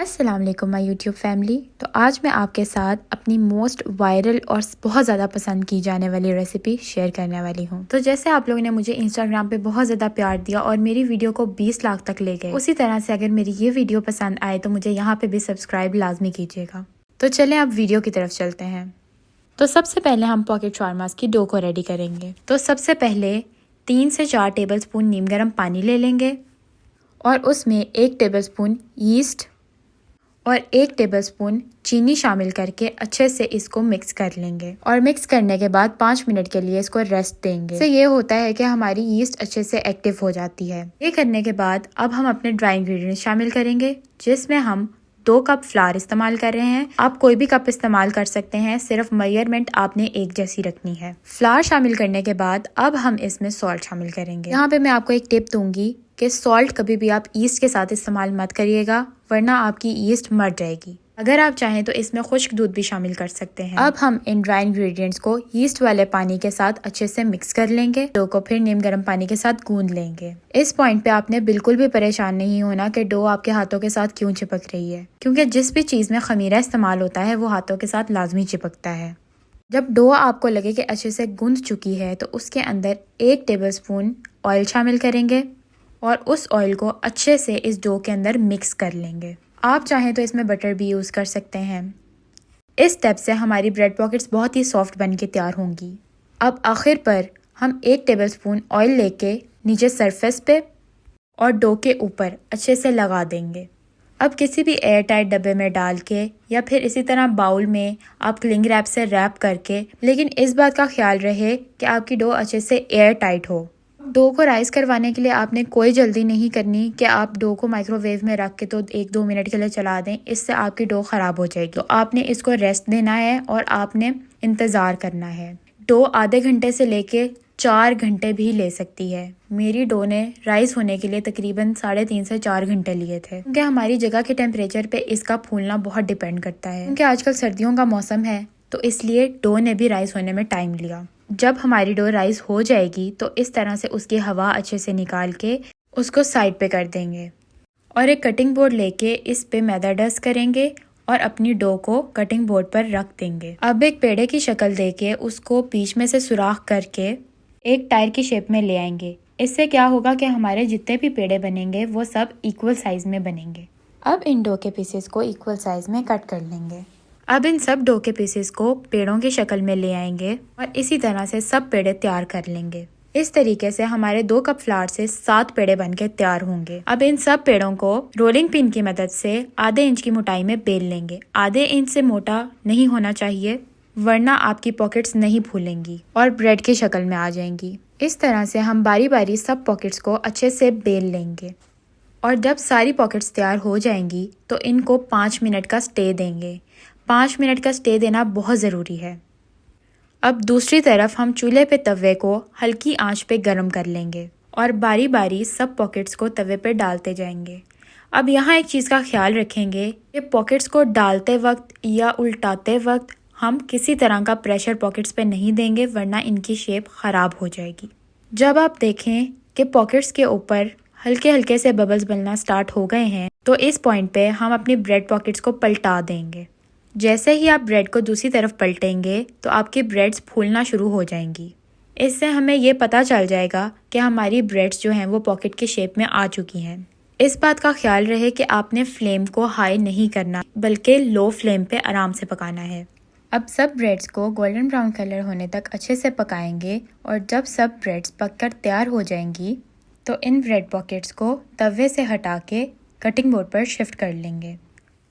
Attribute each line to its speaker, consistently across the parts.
Speaker 1: अस्सलाम वालेकुम my YouTube family. तो आज मैं आपके साथ अपनी मोस्ट वायरल और बहुत ज़्यादा पसंद की जाने वाली रेसिपी शेयर करने वाली हूँ। तो जैसे आप लोगों ने मुझे इंस्टाग्राम पे बहुत ज़्यादा प्यार दिया और मेरी वीडियो को 20 लाख तक ले गए, उसी तरह से अगर मेरी ये वीडियो पसंद आए तो मुझे यहाँ पे भी सब्सक्राइब लाजमी कीजिएगा। तो चलें अब वीडियो की तरफ चलते हैं। तो सबसे पहले हम पॉकेट शावरमास की डो को रेडी करेंगे। तो सबसे पहले 3 से 4 टेबल स्पून नीम गर्म पानी ले लेंगे और उसमें 1 टेबल स्पून यीस्ट और 1 टेबलस्पून चीनी शामिल करके अच्छे से इसको मिक्स कर लेंगे। और मिक्स करने के बाद 5 मिनट के लिए इसको रेस्ट देंगे। इससे ये होता है कि हमारी यीस्ट अच्छे से एक्टिव हो जाती है। ये करने के बाद अब हम अपने ड्राई इंग्रेडिएंट्स शामिल करेंगे, जिसमें हम 2 कप फ्लावर इस्तेमाल कर रहे हैं। आप कोई भी कप इस्तेमाल कर सकते हैं, सिर्फ मेजरमेंट आपने एक जैसी रखनी है। फ्लावर शामिल करने के बाद अब हम इसमें सॉल्ट शामिल करेंगे। यहाँ पे मैं आपको एक टिप दूंगी कि सॉल्ट कभी भी आप ईस्ट के साथ इस्तेमाल मत करिएगा, वरना आपकी ईस्ट मर जाएगी। अगर आप चाहें तो इसमें खुश्क दूध भी शामिल कर सकते हैं। अब हम इन ड्राई इंग्रेडिएंट्स को यीस्ट वाले पानी के साथ अच्छे से मिक्स कर लेंगे। डो को फिर नीम गर्म पानी के साथ गूंद लेंगे। इस पॉइंट पे आपने बिल्कुल भी परेशान नहीं होना कि डो आपके हाथों के साथ क्यों चिपक रही है, क्योंकि जिस भी चीज में खमीरा इस्तेमाल होता है वो हाथों के साथ लाजमी चिपकता है। जब डो आपको लगे कि अच्छे से गूंद चुकी है तो उसके अंदर 1 टेबलस्पून ऑयल शामिल करेंगे और उस ऑयल को अच्छे से इस डो के अंदर मिक्स कर लेंगे। आप चाहें तो इसमें बटर भी यूज़ कर सकते हैं। इस स्टेप से हमारी ब्रेड पॉकेट्स बहुत ही सॉफ्ट बन के तैयार होंगी। अब आखिर पर हम 1 टेबलस्पून ऑयल लेके नीचे सरफेस पे और डो के ऊपर अच्छे से लगा देंगे। अब किसी भी एयर टाइट डब्बे में डाल के या फिर इसी तरह बाउल में आप क्लिंग रैप से रैप करके, लेकिन इस बात का ख्याल रहे कि आपकी डो अच्छे से एयर टाइट हो। डो को राइस करवाने के लिए आपने कोई जल्दी नहीं करनी कि आप डो को माइक्रोवेव में रख के तो 1-2 मिनट के लिए चला दें, इससे आपकी डो ख़राब हो जाएगी। तो आपने इसको रेस्ट देना है और आपने इंतज़ार करना है। डो आधे घंटे से लेके 4 घंटे भी ले सकती है। मेरी डो ने राइस होने के लिए तकरीबन 3.5 से 4 घंटे लिए थे, क्योंकि हमारी जगह के टेम्परेचर पे इसका फूलना बहुत डिपेंड करता है। क्योंकि आजकल सर्दियों का मौसम है तो इसलिए डो ने भी राइस होने में टाइम लिया। जब हमारी डो राइस हो जाएगी तो इस तरह से उसकी हवा अच्छे से निकाल के उसको साइड पे कर देंगे और एक कटिंग बोर्ड लेके इस पे मैदा डस्ट करेंगे और अपनी डो को कटिंग बोर्ड पर रख देंगे। अब एक पेड़े की शक्ल देके उसको बीच में से सुराख करके एक टायर की शेप में ले आएंगे। इससे क्या होगा कि हमारे जितने भी पेड़े बनेंगे वो सब इक्वल साइज में बनेंगे। अब इन डो के पीसेस को इक्वल साइज में कट कर लेंगे। अब इन सब डो के पीसेस को पेड़ों की शक्ल में ले आएंगे और इसी तरह से सब पेड़े तैयार कर लेंगे। इस तरीके से हमारे 2 कप फ्लावर से 7 पेड़े बनके तैयार होंगे। अब इन सब पेड़ों को रोलिंग पिन की मदद से आधे इंच की मोटाई में बेल लेंगे। आधे इंच से मोटा नहीं होना चाहिए, वरना आपकी पॉकेट्स नहीं फूलेंगी और ब्रेड की शक्ल में आ जाएंगी। इस तरह से हम बारी बारी सब पॉकेट्स को अच्छे से बेल लेंगे और जब सारी पॉकेट्स तैयार हो जाएंगी तो इनको 5 मिनट का स्टे देंगे। 5 मिनट का स्टे देना बहुत ज़रूरी है। अब दूसरी तरफ हम चूल्हे पे तवे को हल्की आंच पे गरम कर लेंगे और बारी बारी सब पॉकेट्स को तवे पे डालते जाएंगे। अब यहाँ एक चीज़ का ख्याल रखेंगे कि पॉकेट्स को डालते वक्त या उल्टाते वक्त हम किसी तरह का प्रेशर पॉकेट्स पे नहीं देंगे, वरना इनकी शेप ख़राब हो जाएगी। जब आप देखें कि पॉकेट्स के ऊपर हल्के हल्के से बबल्स बनना स्टार्ट हो गए हैं तो इस पॉइंट पे हम अपनी ब्रेड पॉकेट्स को पलटा देंगे। जैसे ही आप ब्रेड को दूसरी तरफ पलटेंगे तो आपकी ब्रेड्स फूलना शुरू हो जाएंगी। इससे हमें ये पता चल जाएगा कि हमारी ब्रेड्स जो हैं वो पॉकेट की शेप में आ चुकी हैं। इस बात का ख्याल रहे कि आपने फ्लेम को हाई नहीं करना, बल्कि लो फ्लेम पे आराम से पकाना है। अब सब ब्रेड्स को गोल्डन ब्राउन कलर होने तक अच्छे से पकाएंगे और जब सब ब्रेड्स पककर तैयार हो जाएंगी तो इन ब्रेड पॉकेट्स को तवे से हटा के कटिंग बोर्ड पर शिफ्ट कर लेंगे।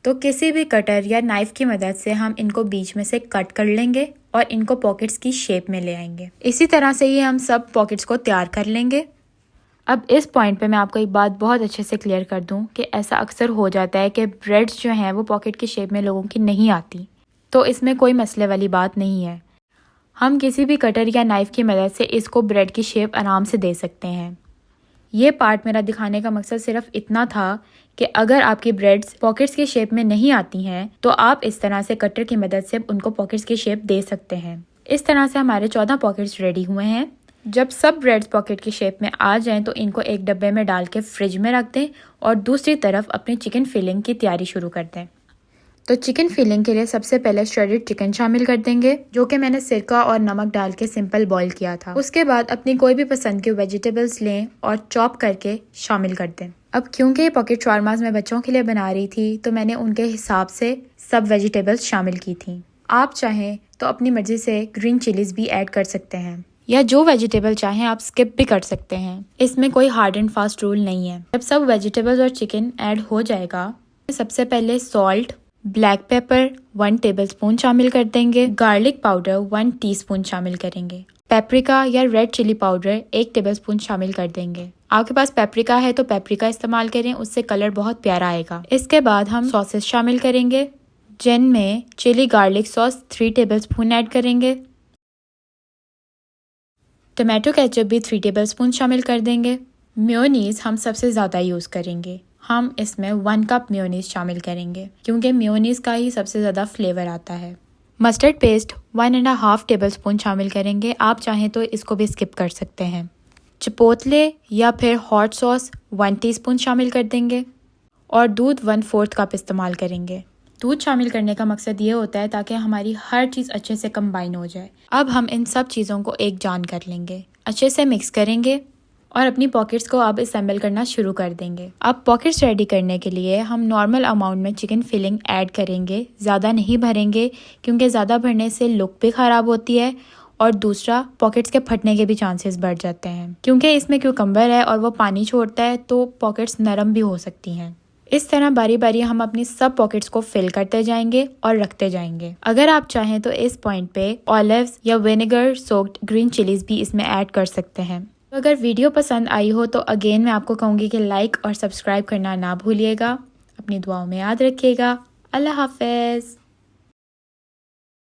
Speaker 1: तो किसी भी कटर या नाइफ की मदद से हम इनको बीच में से कट कर लेंगे और इनको पॉकेट्स की शेप में ले आएंगे। इसी तरह से ही हम सब पॉकेट्स को तैयार कर लेंगे। अब इस पॉइंट पे मैं आपको एक बात बहुत अच्छे से क्लियर कर दूं कि ऐसा अक्सर हो जाता है कि ब्रेड्स जो हैं वो पॉकेट की शेप में लोगों की नहीं आती। तो इसमें कोई मसले वाली बात नहीं है। हम किसी भी कटर या नाइफ की मदद से इसको ब्रेड की शेप आराम से दे सकते हैं। ये पार्ट मेरा दिखाने का मकसद सिर्फ इतना था कि अगर आपकी ब्रेड्स पॉकेट्स की शेप में नहीं आती हैं तो आप इस तरह से कटर की मदद से उनको पॉकेट्स की शेप दे सकते हैं। इस तरह से हमारे 14 पॉकेट्स रेडी हुए हैं। जब सब ब्रेड्स पॉकेट की शेप में आ जाएं तो इनको एक डब्बे में डाल के फ्रिज में रख दें और दूसरी तरफ अपनी चिकन फिलिंग की तैयारी शुरू कर दें। तो चिकन फिलिंग के लिए सबसे पहले श्रेडेड चिकन शामिल कर देंगे, जो कि मैंने सिरका और नमक डाल के सिंपल बॉईल किया था। उसके बाद अपनी कोई भी पसंद की वेजिटेबल्स लें और चॉप करके शामिल कर दें। अब क्योंकि ये पॉकेट शॉर्मास मैं बच्चों के लिए बना रही थी तो मैंने उनके हिसाब से सब वेजिटेबल्स शामिल की थी। आप चाहें तो अपनी मर्जी से ग्रीन चिलीज भी ऐड कर सकते हैं या जो वेजिटेबल चाहें आप स्किप भी कर सकते हैं। इसमें कोई हार्ड एंड फास्ट रूल नहीं है। जब सब वेजिटेबल्स और चिकन ऐड हो जाएगा, सबसे पहले सॉल्ट, ब्लैक पेपर 1 टेबलस्पून शामिल कर देंगे, गार्लिक पाउडर 1 टीस्पून शामिल करेंगे, पेपरिका या रेड चिली पाउडर 1 टेबलस्पून शामिल कर देंगे। आपके पास पेपरिका है तो पेपरिका इस्तेमाल करें, उससे कलर बहुत प्यारा आएगा। इसके बाद हम सॉसेस शामिल करेंगे, जिनमें chili garlic sauce 3 tablespoon add करेंगे, टोमेटो केचप भी 3 टेबलस्पून शामिल कर देंगे। मेयोनीज हम सबसे ज़्यादा यूज़ करेंगे, हम इसमें 1 कप मेयोनीज शामिल करेंगे क्योंकि मेयोनीज का ही सबसे ज़्यादा फ्लेवर आता है। मस्टर्ड पेस्ट 1.5 टेबलस्पून शामिल करेंगे, आप चाहें तो इसको भी स्किप कर सकते हैं। चिपोतले या फिर हॉट सॉस 1 टीस्पून शामिल कर देंगे और दूध 1/4 कप इस्तेमाल करेंगे। दूध शामिल करने का मकसद ये होता है ताकि हमारी हर चीज़ अच्छे से कंबाइन हो जाए। अब हम इन सब चीज़ों को एक जान कर लेंगे, अच्छे से मिक्स करेंगे और अपनी पॉकेट्स को अब असेंबल करना शुरू कर देंगे। अब पॉकेट्स रेडी करने के लिए हम नॉर्मल अमाउंट में चिकन फिलिंग ऐड करेंगे, ज़्यादा नहीं भरेंगे क्योंकि ज़्यादा भरने से लुक भी ख़राब होती है और दूसरा पॉकेट्स के फटने के भी चांसेस बढ़ जाते हैं क्योंकि इसमें क्यूकम्बर है और वो पानी छोड़ता है तो पॉकेट्स नरम भी हो सकती हैं। इस तरह बारी बारी हम अपनी सब पॉकेट्स को फिल करते जाएंगे और रखते जाएंगे। अगर आप चाहें तो इस पॉइंट पे ऑलिव्स या विनेगर सोक्ड ग्रीन चिलीज भी इसमें ऐड कर सकते हैं। तो अगर वीडियो पसंद आई हो तो अगेन मैं आपको कहूँगी कि लाइक और सब्सक्राइब करना ना भूलिएगा। अपनी दुआओं में याद रखिएगा। अल्लाह हाफिज।